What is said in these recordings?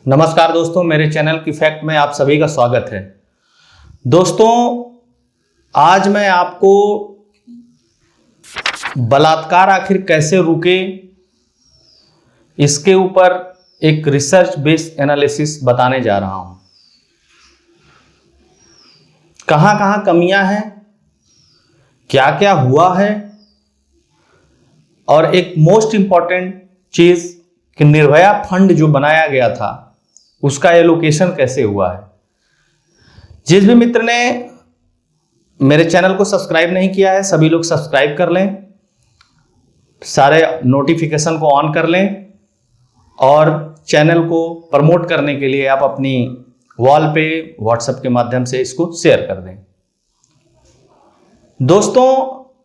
नमस्कार दोस्तों, मेरे चैनल की फैक्ट में आप सभी का स्वागत है। दोस्तों, आज मैं आपको बलात्कार आखिर कैसे रुके इसके ऊपर एक रिसर्च बेस्ड एनालिसिस बताने जा रहा हूं। कहां कहां कमियां हैं, क्या क्या हुआ है, और एक मोस्ट इंपॉर्टेंट चीज कि निर्भया फंड जो बनाया गया था उसका एलोकेशन कैसे हुआ है। जिस भी मित्र ने मेरे चैनल को सब्सक्राइब नहीं किया है, सभी लोग सब्सक्राइब कर लें, सारे नोटिफिकेशन को ऑन कर लें और चैनल को प्रमोट करने के लिए आप अपनी वॉल पे व्हाट्सएप के माध्यम से इसको शेयर कर दें। दोस्तों,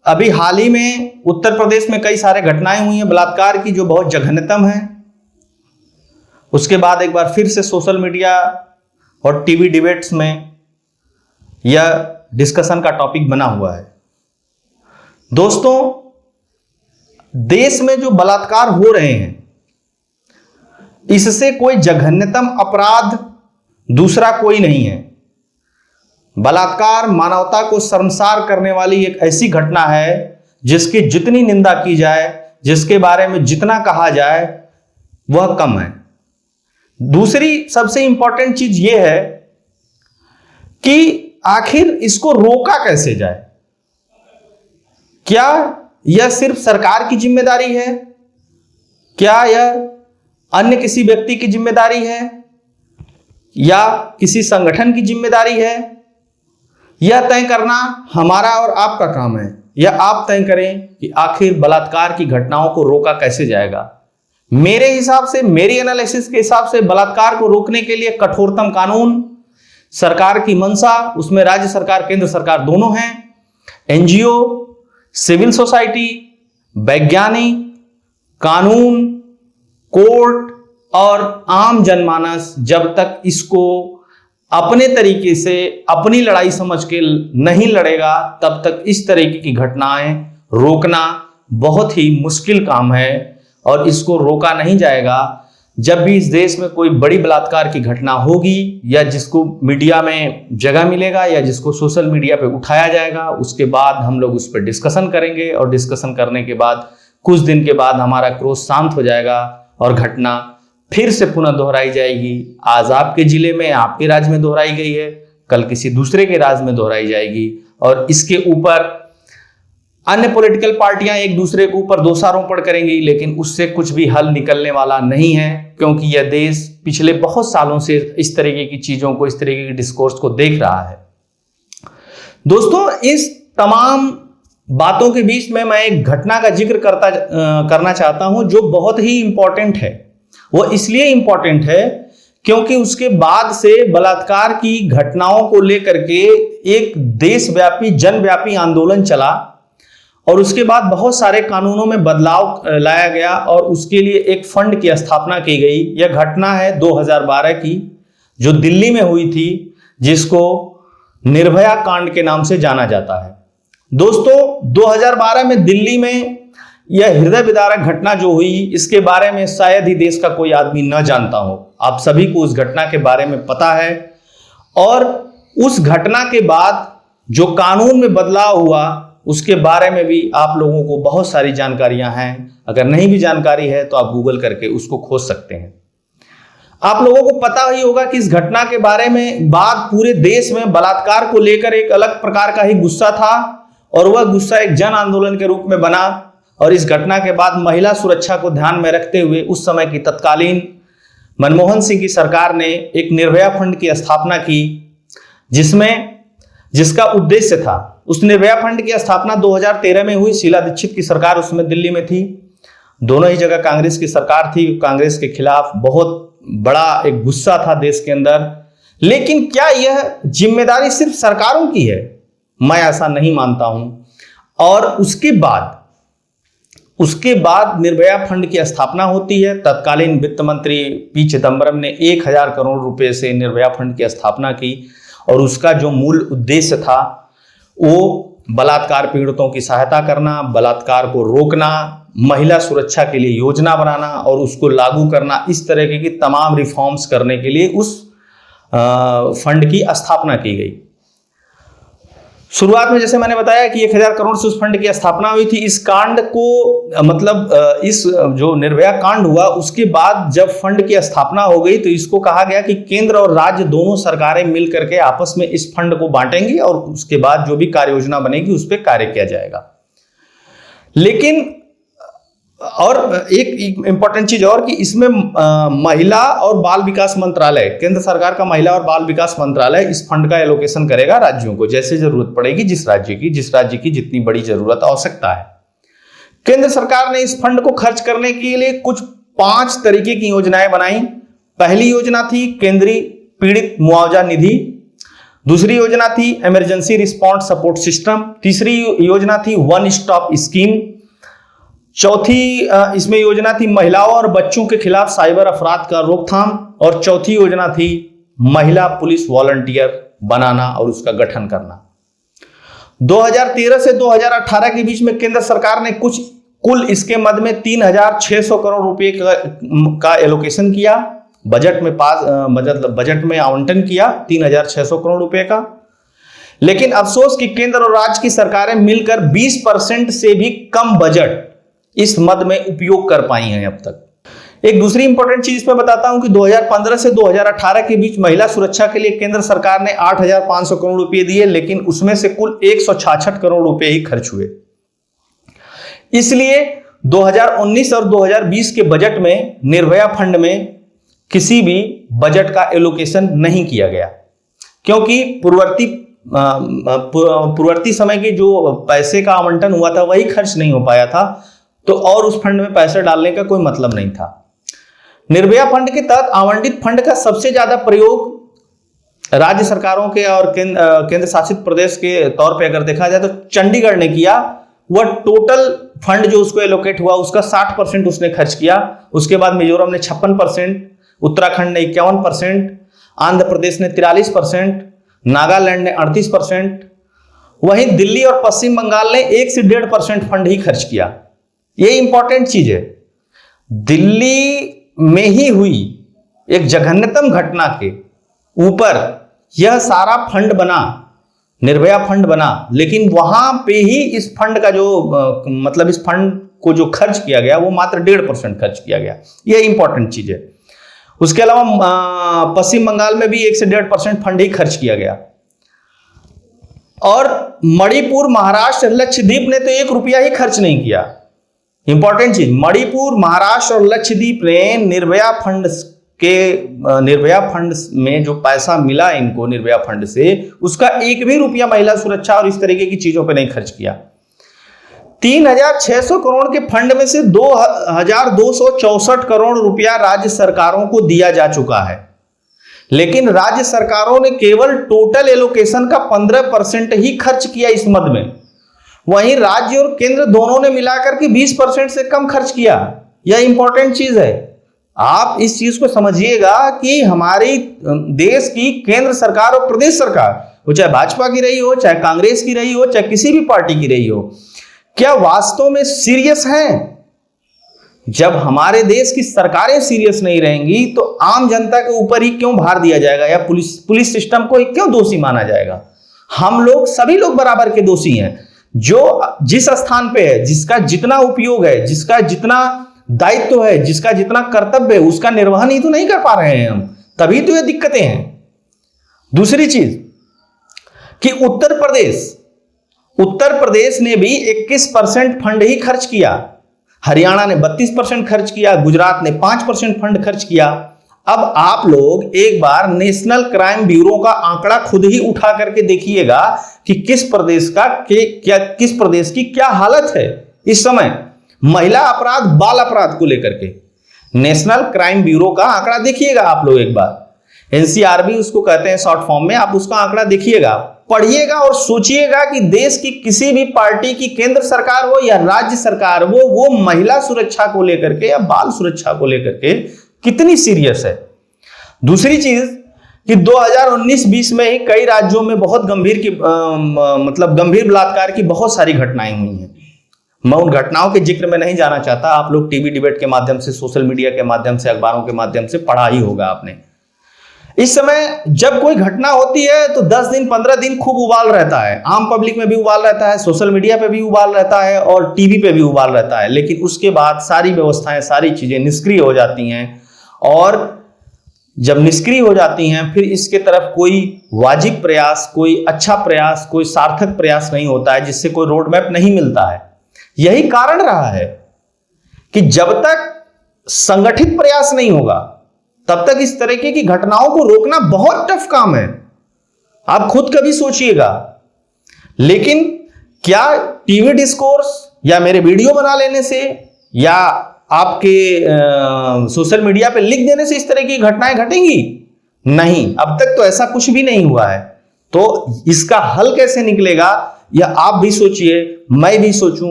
अभी हाल ही में उत्तर प्रदेश में कई सारे घटनाएं हुई हैं बलात्कार की जो बहुत जघन्यतम हैं। उसके बाद एक बार फिर से सोशल मीडिया और टीवी डिबेट्स में यह डिस्कशन का टॉपिक बना हुआ है। दोस्तों, देश में जो बलात्कार हो रहे हैं इससे कोई जघन्यतम अपराध दूसरा कोई नहीं है। बलात्कार मानवता को शर्मसार करने वाली एक ऐसी घटना है जिसकी जितनी निंदा की जाए, जिसके बारे में जितना कहा जाए वह कम है। दूसरी सबसे इंपॉर्टेंट चीज यह है कि आखिर इसको रोका कैसे जाए। क्या यह सिर्फ सरकार की जिम्मेदारी है? क्या यह अन्य किसी व्यक्ति की जिम्मेदारी है या किसी संगठन की जिम्मेदारी है? यह तय करना हमारा और आपका काम है। यह आप तय करें कि आखिर बलात्कार की घटनाओं को रोका कैसे जाएगा। मेरे हिसाब से, मेरी एनालिसिस के हिसाब से बलात्कार को रोकने के लिए कठोरतम कानून, सरकार की मंशा, उसमें राज्य सरकार केंद्र सरकार दोनों हैं, एनजीओ, सिविल सोसाइटी, वैज्ञानिक, कानून, कोर्ट और आम जनमानस जब तक इसको अपने तरीके से अपनी लड़ाई समझ के नहीं लड़ेगा तब तक इस तरीके की घटनाएं रोकना बहुत ही मुश्किल काम है और इसको रोका नहीं जाएगा। जब भी इस देश में कोई बड़ी बलात्कार की घटना होगी या जिसको मीडिया में जगह मिलेगा या जिसको सोशल मीडिया पे उठाया जाएगा, उसके बाद हम लोग उस पर डिस्कशन करेंगे और डिस्कशन करने के बाद कुछ दिन के बाद हमारा क्रोध शांत हो जाएगा और घटना फिर से पुनः दोहराई जाएगी। आज आपके जिले में, आपके राज्य में दोहराई गई है, कल किसी दूसरे के राज्य में दोहराई जाएगी और इसके ऊपर अन्य पॉलिटिकल पार्टियां एक दूसरे के ऊपर दोषारोपण करेंगी, लेकिन उससे कुछ भी हल निकलने वाला नहीं है क्योंकि यह देश पिछले बहुत सालों से इस तरीके की चीजों को, इस तरीके की डिस्कोर्स को देख रहा है। दोस्तों, इस तमाम बातों के बीच में मैं एक घटना का जिक्र करना चाहता हूं जो बहुत ही इंपॉर्टेंट है। वो इसलिए इंपॉर्टेंट है क्योंकि उसके बाद से बलात्कार की घटनाओं को लेकर के एक देशव्यापी जनव्यापी आंदोलन चला और उसके बाद बहुत सारे कानूनों में बदलाव लाया गया और उसके लिए एक फंड की स्थापना की गई। यह घटना है 2012 की जो दिल्ली में हुई थी, जिसको निर्भया कांड के नाम से जाना जाता है। दोस्तों, 2012 में दिल्ली में यह हृदय विदारक घटना जो हुई, इसके बारे में शायद ही देश का कोई आदमी न जानता हो। आप सभी को उस घटना के बारे में पता है और उस घटना के बाद जो कानून में बदलाव हुआ उसके बारे में भी आप लोगों को बहुत सारी जानकारियां हैं। अगर नहीं भी जानकारी है तो आप गूगल करके उसको खोज सकते हैं। आप लोगों को पता ही होगा कि इस घटना के बारे में बाद पूरे देश में बलात्कार को लेकर एक अलग प्रकार का ही गुस्सा था और वह गुस्सा एक जन आंदोलन के रूप में बना। और इस घटना के बाद महिला सुरक्षा को ध्यान में रखते हुए उस समय की तत्कालीन मनमोहन सिंह की सरकार ने एक निर्भया फंड की स्थापना की, जिसका उद्देश्य था, उस निर्भया फंड की स्थापना 2013 में हुई। शीला दीक्षित की सरकार उसमें दिल्ली में थी। दोनों ही जगह कांग्रेस की सरकार थी। कांग्रेस के खिलाफ बहुत बड़ा एक गुस्सा था देश के अंदर। लेकिन क्या यह जिम्मेदारी सिर्फ सरकारों की है? मैं ऐसा नहीं मानता हूं। और उसके बाद निर्भया फंड की स्थापना होती है। तत्कालीन वित्त मंत्री पी चिदंबरम ने 1000 करोड़ रुपए से निर्भया फंड की स्थापना की और उसका जो मूल उद्देश्य था वो बलात्कार पीड़ितों की सहायता करना, बलात्कार को रोकना, महिला सुरक्षा के लिए योजना बनाना और उसको लागू करना, इस तरह की तमाम रिफॉर्म्स करने के लिए उस फंड की स्थापना की गई। शुरुआत में जैसे मैंने बताया कि 1000 करोड़ से उस फंड की स्थापना हुई थी। इस कांड को मतलब इस जो निर्भया कांड हुआ उसके बाद जब फंड की स्थापना हो गई तो इसको कहा गया कि केंद्र और राज्य दोनों सरकारें मिल करके आपस में इस फंड को बांटेंगी और उसके बाद जो भी कार्य योजना बनेगी उस पर कार्य किया जाएगा। लेकिन और एक इंपॉर्टेंट चीज और कि इसमें महिला और बाल विकास मंत्रालय, केंद्र सरकार का महिला और बाल विकास मंत्रालय इस फंड का एलोकेशन करेगा राज्यों को, जैसे जरूरत पड़ेगी, जिस राज्य की जितनी बड़ी जरूरत आवश्यकता है। केंद्र सरकार ने इस फंड को खर्च करने के लिए कुछ 5 तरीके की योजनाएं बनाई। पहली योजना थी केंद्रीय पीड़ित मुआवजा निधि, दूसरी योजना थी इमरजेंसी रिस्पॉन्स सपोर्ट सिस्टम, तीसरी योजना थी वन स्टॉप स्कीम, चौथी इसमें योजना थी महिलाओं और बच्चों के खिलाफ साइबर अपराध का रोकथाम, और चौथी योजना थी महिला पुलिस वॉलंटियर बनाना और उसका गठन करना। 2013 से 2018 के बीच में केंद्र सरकार ने कुल इसके मद में 3600 करोड़ रुपए का एलोकेशन किया, बजट में आवंटन किया 3600 करोड़ रुपए का। लेकिन अफसोस कि केंद्र और राज्य की सरकारें मिलकर 20% से भी कम बजट इस मद में उपयोग कर पाई हैं अब तक। एक दूसरी इंपॉर्टेंट चीज मैं बताता हूं कि 2015 से 2018 के बीच महिला सुरक्षा के लिए केंद्र सरकार ने 8500 करोड़ रुपए दिए, लेकिन उसमें से कुल 166 करोड़ रुपए ही खर्च हुए। इसलिए 2019 और 2020 के बजट में निर्भया फंड में किसी भी बजट का एलोकेशन नहीं किया गया, क्योंकि पूर्ववर्ती समय के जो पैसे का आवंटन हुआ था वही खर्च नहीं हो पाया था, तो और उस फंड में पैसे डालने का कोई मतलब नहीं था। निर्भया फंड के तहत आवंटित फंड का सबसे ज्यादा प्रयोग राज्य सरकारों के और केंद्र शासित प्रदेश के तौर पे अगर देखा जाए तो चंडीगढ़ ने किया। वह टोटल फंड जो उसको एलोकेट हुआ उसका 60% उसने खर्च किया। उसके बाद मिजोरम ने 56%, उत्तराखंड ने 51%, आंध्र प्रदेश ने 43%, नागालैंड ने 38%, वहीं दिल्ली और पश्चिम बंगाल ने 1 से 1.5% फंड ही खर्च किया। ये इंपॉर्टेंट चीज है। दिल्ली में ही हुई एक जघन्यतम घटना के ऊपर यह सारा फंड बना, निर्भया फंड बना, लेकिन वहां पे ही इस फंड का जो मतलब इस फंड को जो खर्च किया गया वो मात्र 1.5% खर्च किया गया। यह इंपॉर्टेंट चीज है। उसके अलावा पश्चिम बंगाल में भी 1 से 1.5% फंड ही खर्च किया गया, और मणिपुर, महाराष्ट्र, लक्षद्वीप ने तो 1 रुपया ही खर्च नहीं किया। इंपॉर्टेंट चीज, मणिपुर, महाराष्ट्र और लक्षद्वीप ने निर्भया फंड में जो पैसा मिला इनको निर्भया फंड से, उसका 1 भी रुपया महिला सुरक्षा और इस तरीके की चीजों पे नहीं खर्च किया। 3600 करोड़ के फंड में से 2264 करोड़ रुपया राज्य सरकारों को दिया जा चुका है, लेकिन राज्य सरकारों ने केवल टोटल एलोकेशन का 15% ही खर्च किया इस मद में। वहीं राज्य और केंद्र दोनों ने मिलाकर के 20% से कम खर्च किया। यह इंपॉर्टेंट चीज है। आप इस चीज को समझिएगा कि हमारी देश की केंद्र सरकार और प्रदेश सरकार, वो चाहे भाजपा की रही हो, चाहे कांग्रेस की रही हो, चाहे किसी भी पार्टी की रही हो, क्या वास्तव में सीरियस हैं? जब हमारे देश की सरकारें सीरियस नहीं रहेंगी तो आम जनता के ऊपर ही क्यों भार दिया जाएगा, या पुलिस सिस्टम को ही क्यों दोषी माना जाएगा? हम लोग, सभी लोग बराबर के दोषी हैं। जो जिस स्थान पे है, जिसका जितना उपयोग है, जिसका जितना दायित्व है, जिसका जितना कर्तव्य है, उसका निर्वहन ही तो नहीं कर पा रहे हैं हम, तभी तो ये दिक्कतें हैं। दूसरी चीज कि उत्तर प्रदेश ने भी 21% फंड ही खर्च किया, हरियाणा ने 32% खर्च किया, गुजरात ने 5% फंड खर्च किया। अब आप लोग एक बार नेशनल क्राइम ब्यूरो का आंकड़ा खुद ही उठा करके देखिएगा कि किस प्रदेश की क्या हालत है इस समय महिला अपराध, बाल अपराध को लेकर के। नेशनल क्राइम ब्यूरो का आंकड़ा देखिएगा आप लोग एक बार, एनसीआरबी उसको कहते हैं शॉर्ट फॉर्म में। आप उसका आंकड़ा देखिएगा, पढ़िएगा और सोचिएगा कि देश की किसी भी पार्टी की केंद्र सरकार हो या राज्य सरकार हो, वो महिला सुरक्षा को लेकर के या बाल सुरक्षा को लेकर के कितनी सीरियस है। दूसरी चीज कि 2019-20 में ही कई राज्यों में बहुत गंभीर बलात्कार की बहुत सारी घटनाएं हुई हैं। मैं उन घटनाओं के जिक्र में नहीं जाना चाहता। आप लोग टीवी डिबेट के माध्यम से, सोशल मीडिया के माध्यम से, अखबारों के माध्यम से पढ़ा ही होगा आपने। इस समय जब कोई घटना होती है तो 10 दिन 15 दिन खूब उबाल रहता है, आम पब्लिक में भी उबाल रहता है, सोशल मीडिया पे भी उबाल रहता है और टीवी पे भी उबाल रहता है। लेकिन उसके बाद सारी व्यवस्थाएं, सारी चीजें निष्क्रिय हो जाती हैं। और जब निष्क्रिय हो जाती हैं फिर इसके तरफ कोई वाजिब प्रयास, कोई अच्छा प्रयास, कोई सार्थक प्रयास नहीं होता है, जिससे कोई रोड मैप नहीं मिलता है। यही कारण रहा है कि जब तक संगठित प्रयास नहीं होगा तब तक इस तरीके की घटनाओं को रोकना बहुत टफ काम है। आप खुद कभी सोचिएगा। लेकिन क्या टीवी डिस्कोर्स या मेरे वीडियो बना लेने से या आपके सोशल मीडिया पे लिख देने से इस तरह की घटनाएं घटेंगी? नहीं, अब तक तो ऐसा कुछ भी नहीं हुआ है। तो इसका हल कैसे निकलेगा, यह आप भी सोचिए, मैं भी सोचूं,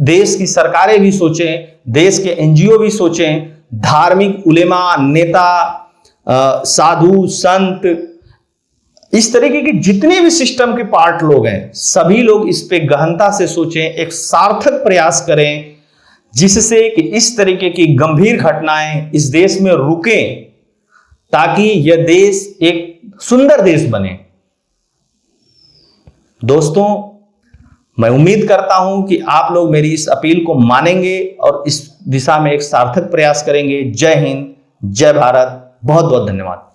देश की सरकारें भी सोचें, देश के एनजीओ भी सोचें, धार्मिक उलेमा, नेता, साधु, संत, इस तरीके के जितने भी सिस्टम के पार्ट लोग हैं, सभी लोग इस पे गहनता से सोचें, एक सार्थक प्रयास करें, जिससे कि इस तरीके की गंभीर घटनाएं इस देश में रुकें, ताकि यह देश एक सुंदर देश बने। दोस्तों, मैं उम्मीद करता हूं कि आप लोग मेरी इस अपील को मानेंगे और इस दिशा में एक सार्थक प्रयास करेंगे। जय हिंद, जय भारत, बहुत बहुत धन्यवाद।